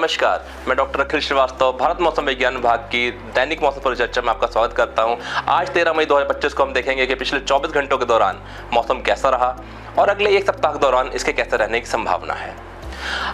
नमस्कार, मैं डॉक्टर अखिल श्रीवास्तव भारत मौसम विज्ञान विभाग की दैनिक मौसम परिचर्चा में आपका स्वागत करता हूं। आज 13 मई 2025 को हम देखेंगे कि पिछले 24 घंटों के दौरान मौसम कैसा रहा और अगले एक सप्ताह के दौरान इसके कैसे रहने की संभावना है।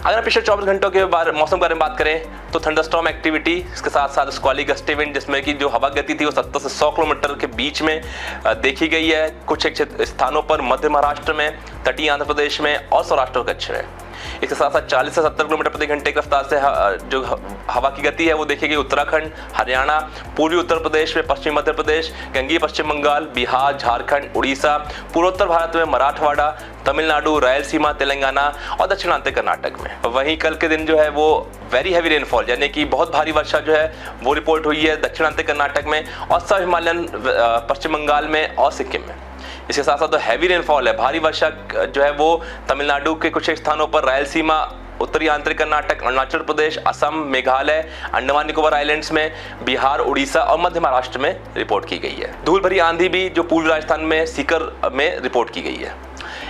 अगर पिछले 24 घंटों के मौसम के बारे में बात करें तो थंडरस्टॉर्म एक्टिविटी, इसके साथ साथ स्क्वाली गस्टी विंड जिसमें कि जो हवा गति थी वो 70 से 100 किलोमीटर के बीच में देखी गई है। कुछ एक स्थानों पर मध्य महाराष्ट्र में, तटीय आंध्र प्रदेश में और सौराष्ट्र और कच्छ में। इसके साथ साथ 40 से 70 किलोमीटर प्रति घंटे की रफ्तार से जो हवा की गति है वो देखेगी उत्तराखंड, हरियाणा, पूर्वी उत्तर प्रदेश में, पश्चिमी मध्य प्रदेश, गंगीय पश्चिम बंगाल, बिहार, झारखंड, उड़ीसा, पूर्वोत्तर भारत में मराठवाड़ा, तमिलनाडु, रायलसीमा, तेलंगाना और दक्षिणांत कर्नाटक में। वहीं कल के दिन जो है वो वेरी हैवी रेनफॉल यानी कि बहुत भारी वर्षा जो है वो रिपोर्ट हुई है दक्षिणांत कर्नाटक में और सब हिमालयन पश्चिम बंगाल में और सिक्किम में। इसके साथ साथ तो हैवी रेनफॉल है, भारी वर्षा जो है वो तमिलनाडु के कुछ स्थानों पर, रायलसीमा, उत्तरी आंतरिक कर्नाटक, अरुणाचल प्रदेश, असम, मेघालय, अंडमान निकोबार आइलैंड्स में, बिहार, उड़ीसा और मध्य महाराष्ट्र में रिपोर्ट की गई है। धूल भरी आंधी भी जो पूर्वी राजस्थान में सीकर में रिपोर्ट की गई है।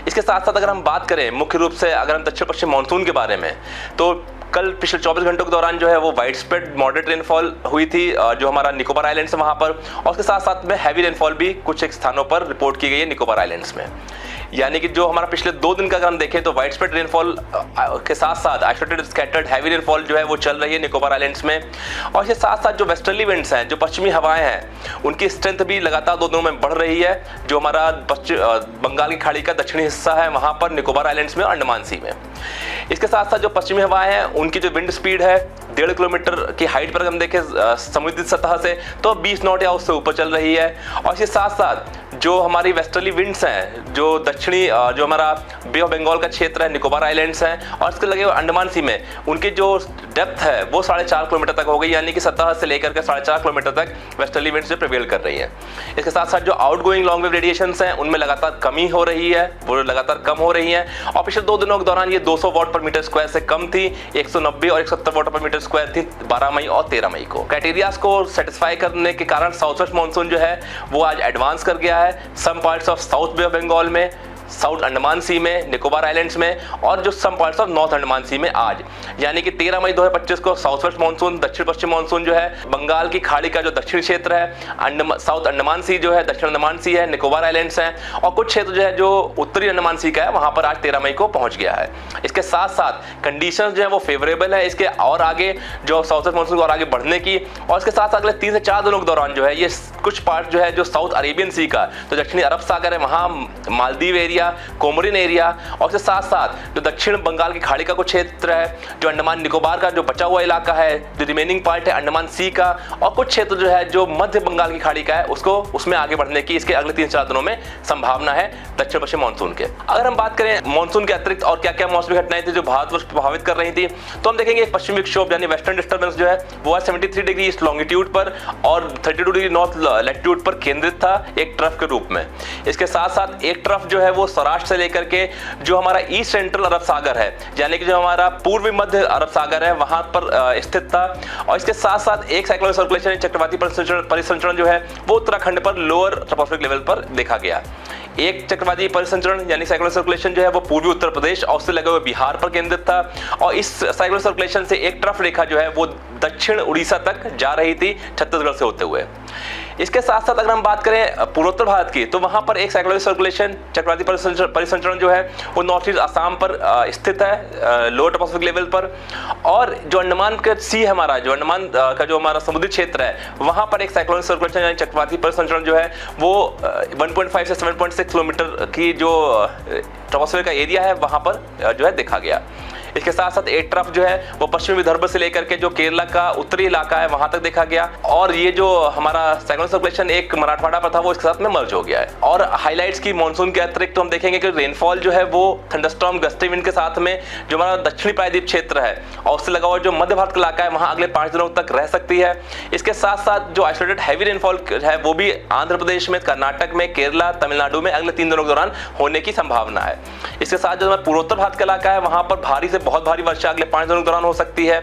इसके साथ साथ अगर हम बात करें मुख्य रूप से अगर हम दक्षिण पश्चिम मानसून के बारे में, तो कल पिछले 24 घंटों के दौरान जो है वो वाइड स्प्रेड मॉडरेट रेनफॉल हुई थी जो हमारा निकोबार आइलैंड्स है वहाँ पर, और उसके साथ साथ में हैवी रेनफॉल भी कुछ एक स्थानों पर रिपोर्ट की गई है निकोबार आइलैंड्स में। यानी कि जो हमारा पिछले 2 दिन का अगर हम देखें तो वाइड स्प्रेड रेनफॉल के साथ साथ आइसोलेटेड स्कैटर्ड हैवी रेनफॉल जो है वो चल रही है निकोबार आइलैंड्स में। और इसके साथ साथ जो वेस्टर्ली विंड्स हैं, जो पश्चिमी हवाएं हैं, उनकी स्ट्रेंथ भी लगातार 2 दिनों में बढ़ रही है। जो हमारा बंगाल की खाड़ी का दक्षिणी हिस्सा है वहाँ पर, निकोबार आइलैंड्स में और अंडमान सी में। इसके साथ साथ जो पश्चिमी हवाएं हैं उनकी जो विंड स्पीड है 1.5 किलोमीटर की हाइट पर हम देखें समुद्री सतह से तो 20 नॉट या उससे ऊपर चल रही है। और इसके साथ साथ जो हमारी वेस्टर्ली विंड्स हैं, जो दक्षिणी जो हमारा बे ऑफ बंगाल का क्षेत्र है, निकोबार आइलैंड्स हैं और इसके लगे अंडमान सी में, उनकी जो डेप्थ है वो 4.5 किलोमीटर तक हो गई। यानी कि सतह से लेकर के 4.5 किलोमीटर तक वेस्टर्ली विंड्स जो प्रिवेल कर रही है। इसके साथ साथ जो आउटगोइंग लॉन्ग वेव रेडिएशंस हैं उनमें लगातार कमी हो रही है, वो लगातार कम हो रही है। और पिछले 2 दिनों के दौरान ये 200 वाट पर मीटर स्क्वायर से कम थी, 190 और 170 वाट पर मीटर स्क्वायर थी 12 मई और 13 मई को। क्राइटेरियाज को सेटिस्फाई करने के कारण साउथ वेस्ट मानसून जो है वो आज एडवांस कर गया है some parts of south Bay of Bengal में, साउथ अंडमान सी में, निकोबार आइलैंड्स में और जो some parts of north Andaman sea में आज। यानी कि 13 मई 2025 को साउथ वेस्ट मानसून, दक्षिण पश्चिम मानसून जो है बंगाल की खाड़ी का जो दक्षिणी क्षेत्र है, साउथ अंडमान सी जो है, दक्षिण अंडमान सी है, निकोबार आइलैंड्स हैं और कुछ क्षेत्र जो है जो उत्तरी अंडमान सी का है वहां पर आज 13 मई को पहुंच गया है। इसके साथ साथ कंडीशंस जो है वो फेवरेबल है इसके और आगे जो साउथ वेस्ट मानसून को और आगे बढ़ने की। और इसके साथ अगले 3 से 4 दिनों के दौरान जो है ये कुछ पार्ट जो है जो साउथ अरेबियन सी का, तो दक्षिणी अरब सागर है वहां, मालदीव एरिया, कोमोरिन एरिया और इसके साथ साथ जो दक्षिण बंगाल की खाड़ी का कुछ क्षेत्र है, जो अंडमान निकोबार का जो बचा हुआ इलाका है, जो रिमेनिंग पार्ट है अंडमान सी का और कुछ क्षेत्र जो है जो मध्य बंगाल की खाड़ी का है उसको उसमें आगे बढ़ने की इसके अगले 3-4 दिनों में संभावना है दक्षिण पश्चिम मानसून के। अगर हम बात करें मानसून के अतिरिक्त और क्या क्या मौसमी घटनाएं थी जो भारतवर्ष प्रभावित कर रही थी, तो हम देखेंगे एक पश्चिमी विक्षोभ यानी वेस्टर्न डिस्टर्बेंस जो है वो 73 डिग्री ईस्ट लॉन्गिट्यूड पर और 32 डिग्री नॉर्थ लैटिट्यूड पर केंद्रित था एक ट्रफ के रूप में। इसके साथ साथ एक ट्रफ जो है वो सौराष्ट्र से लेकर के जो हमारा ईस्ट सेंट्रल अरब सागर है यानी कि जो हमारा पूर्वी मध्य अरब सागर है वहां पर स्थित था। और इसके साथ साथ एक साइक्लोनिक सर्कुलेशन चक्रवाती परिसंचरण जो है वो उत्तराखंड पर लोअर ट्रोपोस्फेरिक लेवल पर देखा गया। एक चक्रवाती परिसंचरण यानी साइक्लोनिक सर्कुलेशन जो है वो पूर्वी उत्तर प्रदेश और उससे लगे हुए बिहार पर केंद्रित था और इस साइक्लोनिक सर्कुलेशन से एक ट्रफ रेखा जो है वो दक्षिण उड़ीसा तक जा रही थी छत्तीसगढ़ से होते हुए। इसके साथ साथ अगर हम बात करें पूर्वोत्तर भारत की, तो वहां पर एक साइक्लोनिक सर्कुलेशन चक्रवाती परिसंचरण जो है वो नॉर्थ ईस्ट आसाम पर स्थित है लोअर ट्रोपोस्फेरिक लेवल पर। और जो अंडमान का सी है हमारा, जो अंडमान का जो हमारा समुद्री क्षेत्र है वहां पर एक साइक्लोनिक सर्कुलेशन यानी चक्रवाती परिसंचरण जो है वो 1.5 से 7.6 किलोमीटर की जो ट्रोपोस्फेयर का एरिया है वहां पर जो है देखा गया। इसके साथ साथ एक ट्रफ जो है वो पश्चिमी विदर्भ से लेकर के जो केरला का उत्तरी इलाका है वहां तक देखा गया। और ये जो हमारा साइक्लोनिक सर्कुलेशन एक मराठवाड़ा पर था वो इसके साथ में मर्ज हो गया है। और हाइलाइट्स की मानसून के अतिरिक्त तो हम देखेंगे कि रेनफॉल जो है वो थंडरस्टॉर्म गस्टी विंड के साथ में जो हमारा दक्षिणी प्रायद्वीप क्षेत्र है और उससे लगा हुआ जो मध्य भारत का इलाका है वहां अगले 5 दिनों तक रह सकती है। इसके साथ साथ जो आइसोलेटेड हैवी रेनफॉल है वो भी आंध्र प्रदेश में, कर्नाटक में, केरला, तमिलनाडु में अगले 3 दिनों के दौरान होने की संभावना है। इसके साथ जो पूर्वोत्तर भारत का इलाका है वहां पर भारी से बहुत भारी वर्षा अगले 5 दिनों के दौरान हो सकती है।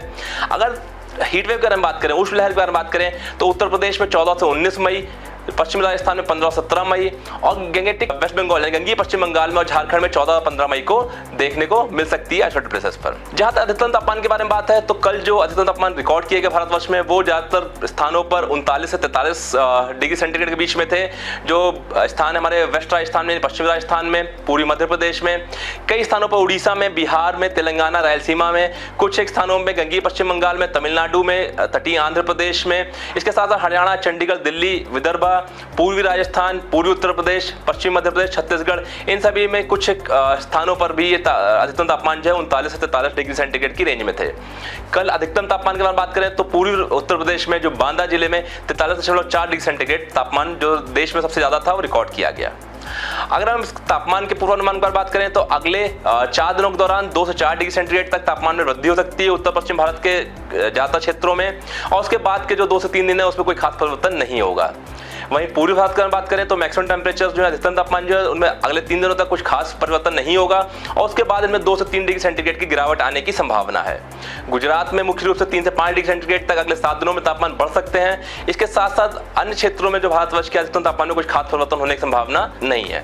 अगर हीट वेव की बात करें, उष्ण लहर की बात करें, तो उत्तर प्रदेश में 14 से 19 मई, पश्चिमी राजस्थान में 15 और 17 मई, और गैंगेटिक वेस्ट बंगाल यानी गंगीय पश्चिम बंगाल में और झारखंड में 14 और 15 मई को देखने को मिल सकती है आइसोलेटेड प्लेसेस पर। जहां तक अधिकतम तापमान के बारे में बात है तो कल जो अधिकतम तापमान रिकॉर्ड किए गए भारतवर्ष में वो ज्यादातर स्थानों पर 39 से 43 डिग्री सेंटीग्रेड के बीच में थे। जो स्थान हमारे वेस्ट राजस्थान में, पश्चिमी राजस्थान में, पूर्वी मध्य प्रदेश में, कई स्थानों पर उड़ीसा में, बिहार में, तेलंगाना, रायलसीमा में, कुछ एक स्थानों में गंगीय पश्चिम बंगाल में, तमिलनाडु में, तटीय आंध्र प्रदेश में, इसके साथ साथ हरियाणा, चंडीगढ़, दिल्ली, विदर्भा, पूर्वी राजस्थान, पूर्वी उत्तर प्रदेश, पश्चिमी मध्य प्रदेश, छत्तीसगढ़, इन सभी में कुछ स्थानों पर भी ये अधिकतम तापमान जो है 39 से 43 डिग्री सेंटीग्रेड की रेंज में थे। कल अधिकतम तापमान के बारे में बात करें तो पूर्वी उत्तर प्रदेश में जो बांदा जिले में 43.4 डिग्री सेंटीग्रेड तापमान जो देश में सबसे ज्यादा था वो रिकॉर्ड किया गया। अगर हम तापमान के पूर्वानुमान पर बात करें तो अगले 4 दिनों के दौरान 2 से 4 डिग्री सेंटीग्रेड तक तापमान में वृद्धि हो सकती है उत्तर पश्चिम भारत के ज्यादातर क्षेत्रों में, और उसके बाद के जो 2 से 3 दिन है उसमें कोई खास परिवर्तन नहीं होगा। वहीं पूर्वी भारत की बात करें तो मैक्सिमम टेम्परेचर जो है, अधिकतम तापमान जो है उनमें अगले 3 दिनों तक कुछ खास परिवर्तन नहीं होगा, और उसके बाद इनमें 2 से 3 डिग्री सेंटीग्रेड की गिरावट आने की संभावना है। गुजरात में मुख्य रूप से 3 से 5 डिग्री सेंटीग्रेड तक अगले 7 दिनों में तापमान बढ़ सकते हैं। इसके साथ साथ अन्य क्षेत्रों में जो भारतवर्ष के अधिकतम तापमान में कुछ खास परिवर्तन होने की संभावना नहीं है।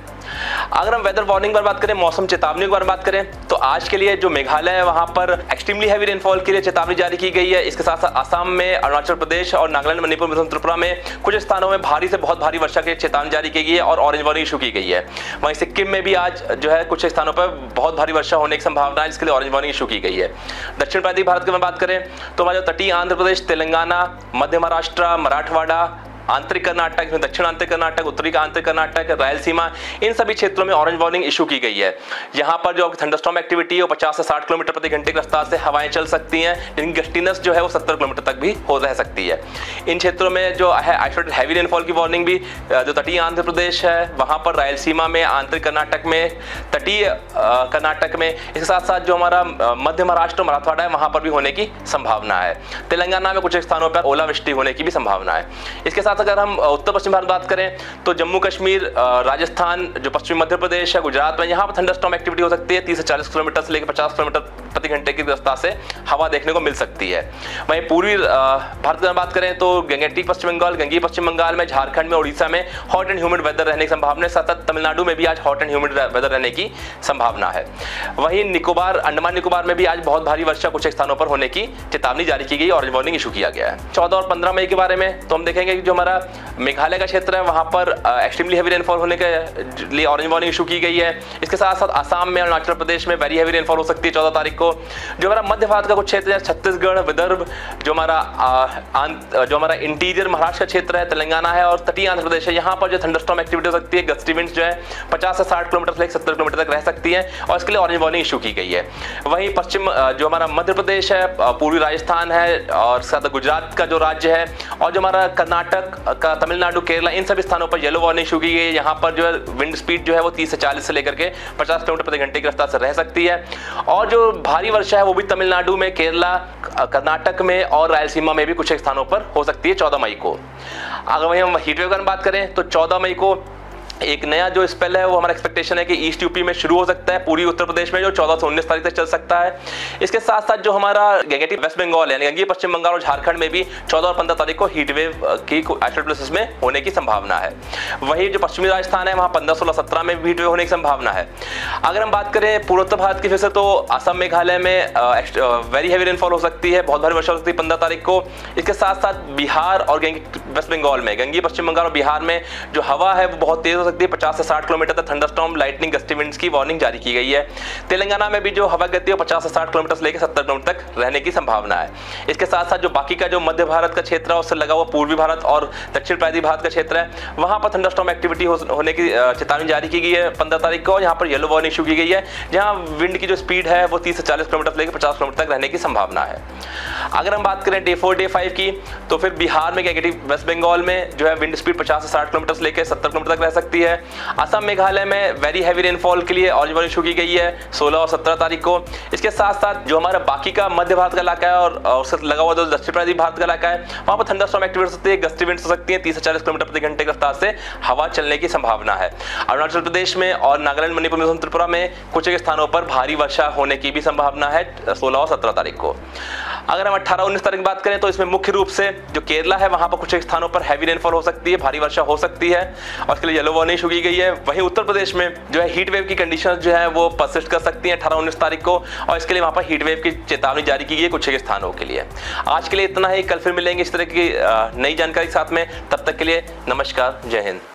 अगर हम वेदर वार्निंग पर बात करें, मौसम चेतावनी के बारे में बात करें तो आज के लिए जो मेघालय है वहां पर एक्सट्रीमली हैवी रेनफॉल के लिए चेतावनी जारी की गई है। इसके साथ साथ असम में, अरुणाचल प्रदेश और नागालैंड, मणिपुर, मिजोरम, त्रिपुरा में कुछ स्थानों में भारी से बहुत भारी वर्षा की चेतावनी जारी की गई है और ऑरेंज वार्निंग इशू की गई है। वहीं सिक्किम में भी आज जो है कुछ स्थानों पर बहुत भारी वर्षा होने की संभावना है, जिसके लिए ऑरेंज वार्निंग इशू की गई है। दक्षिण पूर्वी भारत की बात करें तो हमारे तटीय आंध्र प्रदेश, तेलंगाना, मध्य महाराष्ट्र, मराठवाड़ा, आंतरिक कर्नाटक, इसमें दक्षिण आंतरिक कर्नाटक, उत्तरी आंतरिक कर्नाटक, रायलसीमा, इन सभी क्षेत्रों में ऑरेंज वार्निंग इशू की गई है। यहाँ पर जो थंडरस्टॉर्म एक्टिविटी है वो 50 से 60 किलोमीटर प्रति घंटे की रफ्तार से हवाएं चल सकती हैं, जिनकी गस्टीनेस जो है वो 70 किलोमीटर तक भी हो रह सकती है। इन क्षेत्रों में जो है आइसोलेटेड हैवी रेनफॉल की वार्निंग भी जो तटीय आंध्र प्रदेश है वहाँ पर, रायलसीमा में, आंतरिक कर्नाटक में, तटीय कर्नाटक में, इसके साथ साथ जो हमारा मध्य महाराष्ट्र, मराठवाड़ा है वहाँ पर भी होने की संभावना है। तेलंगाना में कुछ स्थानों पर ओलावृष्टि होने की भी संभावना है। इसके साथ अगर हम उत्तर पश्चिम भारत बात करें तो जम्मू कश्मीर, राजस्थान, जो पश्चिमी मध्य प्रदेश है, गुजरात में, यहाँ पर थंडरस्टॉर्म एक्टिविटी हो सकती है। 30 से 40 किलोमीटर से लेकर 50 किलोमीटर प्रति घंटे की रफ्तार से हवा देखने को मिल सकती है। वहीं पूर्वी भारत की बात करें तो गैंगेटिक पश्चिम बंगाल, गंगीय पश्चिम बंगाल में, झारखंड में, उड़ीसा में हॉट एंड ह्यूमिड वेदर रहने की संभावना है। साथ साथ तमिलनाडु में भी आज हॉट एंड ह्यूमिड वेदर रहने की संभावना है। वहीं निकोबार, अंडमान निकोबार में भी आज बहुत भारी वर्षा कुछ स्थानों पर होने की चेतावनी जारी की गई, ऑरेंज वार्निंग इशू किया गया है। 14 और 15 मई के बारे में तो हम देखेंगे कि जो हमारा मेघालय का क्षेत्र है वहां पर एक्सट्रीमली हैवी रेनफॉल होने के लिए ऑरेंज वार्निंग इशू की गई है। इसके साथ साथ असम में, अरुणाचल प्रदेश में वेरी हैवी रेनफॉल हो सकती है 14 तारीख को। जो हमारा मध्य भारत का कुछ क्षेत्र है, छत्तीसगढ़, विदर्भ, जो हमारा इंटीरियर महाराष्ट्र का क्षेत्र है, तेलंगाना है और तटीय आंध्र प्रदेश है, यहाँ पर जो थंडरस्टॉर्म एक्टिविटी हो सकती है, गस्टी विंड्स जो है 50 से 60 किलोमीटर से 70 किलोमीटर तक रह सकती है, और इसके लिए ऑरेंज वार्निंग इशू की गई है। वहीं पश्चिम जो हमारा मध्य प्रदेश है, पूर्वी राजस्थान है और साथ गुजरात का जो राज्य है, और जो हमारा कर्नाटक का, तमिलनाडु, केरला, इन सभी स्थानों पर येलो वार्निंग इशू की गई है। यहाँ पर जो है विंड स्पीड जो है वो 30 से 40 से लेकर के 50 किलोमीटर प्रति घंटे की रफ्तार से रह सकती है, और जो भारी वर्षा है वो भी तमिलनाडु में, केरला, कर्नाटक में और रायलसीमा में भी कुछ स्थानों पर हो सकती है 14 मई को। अगर वहीं हम हीट वेव की बात करें तो 14 मई को एक नया जो स्पेल है वो हमारा एक्सपेक्टेशन है कि ईस्ट यूपी में शुरू हो सकता है, पूरी उत्तर प्रदेश में जो 14 से 19 तारीख तक चल सकता है। इसके साथ साथ जो हमारा गैंगेटिक वेस्ट बंगाल यानी गंगीय पश्चिम बंगाल और झारखंड में भी 14 और 15 तारीख को हीट वेव की आइसोलेटेड प्लेसेस में होने की संभावना है। वही जो पश्चिमी राजस्थान है वहाँ 15, 16, 17 में भी हीट वेव होने की संभावना है। अगर हम बात करें पूर्वोत्तर भारत की फिर से तो असम, मेघालय में वेरी हैवी रेनफॉल हो सकती है, बहुत भारी वर्षा हो सकती है 15 तारीख को। इसके साथ साथ बिहार और वेस्ट बंगाल में, गंगीय पश्चिम बंगाल और बिहार में जो हवा है वो बहुत तेज हो सकती है, 50 से 60 किलोमीटर तक थंडरस्टॉर्म, लाइटनिंग, गस्टी विंड्स की वार्निंग जारी की गई है। तेलंगाना में भी जो हवा गति है 50 से 60 किलोमीटर से लेकर 70 किलोमीटर तक रहने की संभावना है। इसके साथ साथ जो बाकी का जो मध्य भारत का क्षेत्र है उससे लगा हुआ पूर्वी भारत और दक्षिण पूर्वी भारत का क्षेत्र है वहां पर थंडरस्टॉर्म एक्टिविटी होने की चेतावनी जारी की गई है 15 तारीख को। यहाँ पर येलो वार्निंग इशू की गई है, जहाँ विंड की जो स्पीड है वो 30 से 40 किलोमीटर से लेकर 50 किलोमीटर तक रहने की संभावना है। अगर हम बात करें डे 4, डे 5 की तो फिर बिहार में गैंगेटिक वेस्ट बंगाल में जो है विंड स्पीड 50 से 60 किलोमीटर से लेकर 70 किलोमीटर तक रह सकती है। असम, मेघालय में वेरी हैवी रेनफॉल के लिए ऑरेंज वार्निंग इशू की गई है 16 और 17 तारीख को। इसके साथ साथ जो हमारा बाकी का मध्य भारत का इलाका है और उससे लगा हुआ जो दक्षिण पूर्वी भारत का इलाका है वहां पर थंडरस्टॉर्म एक्टिविटी हो सकती है, गस्टी विंड्स हो सकती है, 30 से 40 किलोमीटर प्रति घंटे की रफ्तार से हवा चलने की संभावना है। अरुणाचल प्रदेश में और नागालैंड, मणिपुर, मिजोरम, त्रिपुरा में कुछ एक स्थानों पर भारी वर्षा होने की भी संभावना है 16 और 17 तारीख को। अगर हम 18-19 तारीख की बात करें तो इसमें मुख्य रूप से जो केरला है वहां पर कुछ एक स्थानों पर हैवी रेनफॉल हो सकती है, भारी वर्षा हो सकती है और इसके लिए येलो वार्निंग हो गई है। वहीं उत्तर प्रदेश में जो है हीट वेव की कंडीशन जो है वो परसिस्ट कर सकती है 18-19 तारीख को, और इसके लिए वहां पर हीट वेव की चेतावनी जारी की गई है कुछ एक स्थानों के लिए। आज के लिए इतना ही, कल फिर मिलेंगे इस तरह की नई जानकारी के साथ में। तब तक के लिए नमस्कार, जय हिंद।